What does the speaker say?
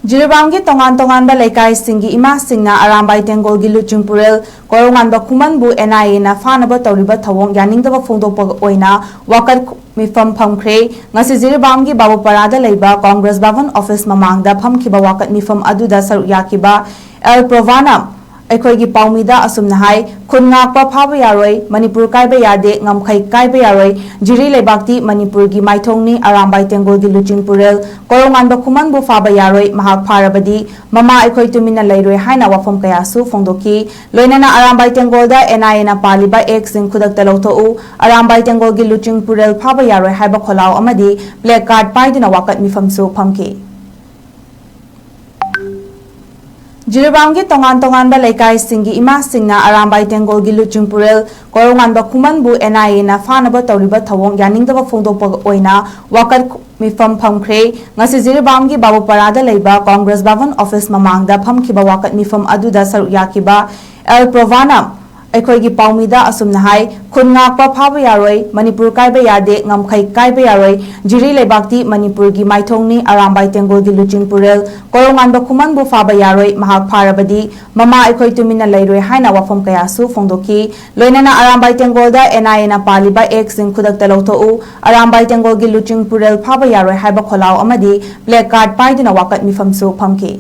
जिरीबामगी तोंगान तोंगानबा लेकाई सिंगी इमा सिंगना अरामबाई तेंगोलगी लुचिंगपुरेल कोरोंगानबा खुमनबु एनआईए ना फानबा तौरिबा थवोंग यानिंगदबा फोंदोकपा ओइना वाकत मिफम फमख्रे ngasi जिरीबामगी बाबुपरादा लेबा कांग्रेस भवन ऑफिस ममांगदा फमखिबा वाकत मिफम अदुदा सरुक याकिबा एल प्रोवाना अखोगी पाउमीदा असुमना हाई खुनगाकपा फाबा यारोय मणिपुर कायबा यादे ngamkhai कायबा यारोय जिरी लेबाक्ति मणिपुर की माइथोंगनी अरामबाई तेंगोलगी लुचिंगपुरेल कोरोंगानबा खुमनबु फाबा यारोय महाक फारबदी ममा अखोई तुमिना लेरोय हाइना वाफम कयासु फोंदोकी लोइनाना अरामबाई तेंगोलदा एनआईए ना पालिबा एक सिंग खुदकता लौथोउ अरामबाई तेंगोलगी लुचिंगपुरेल फाबा यारोय हाइबा खोलाव अमदी ब्लैक कार्ड पाइदुना वाकत मिफमसु फमकी जिरीबामगी तोंगान तोंगानबा लेकाई सिंगी इमा सिंगना अरामबाई तेंगोलगी लुचिंगपुरेल कोरोंगानबा खुमनबु एनआईए ना फानबा तौरिबा थवोंग यानिंगदबा फोंदोकपा ओइना वाकत मिफम फमख्रे ngasi जिरीबामगी बाबुपरादा लेबा कांग्रेस भवन ऑफिस ममांगदा फमखिबा वाकत मिफम अदुदा सरुक याकिबा एल प्रोवाना अखोगी पाउमीदा असुमना हाई खुनगाकपा फाबा यारोय मणिपुर कायबा यादे ngamkhai कायबा यारोय जिरी लेबाक्ति मणिपुर की माइथोंगनी अरामबाई तेंगोलगी लुचिंगपुरेल कोरोंगानबा खुमनबु फाबा यारोय महाक फारबदी ममा अखोई तुमिना लेरोय हाइना वाफम कयासु फोंदोकी लोइनाना अरामबाई तेंगोलदा एनआईए ना पालिबा एक सिंग खुदकता लौथोउ अरामबाई तेंगोलगी लुचिंगपुरेल फाबा यारोय हाइबा खोलाव अमदी ब्लैक कार्ड पाइदुना वाकत मिफमसु फमकी।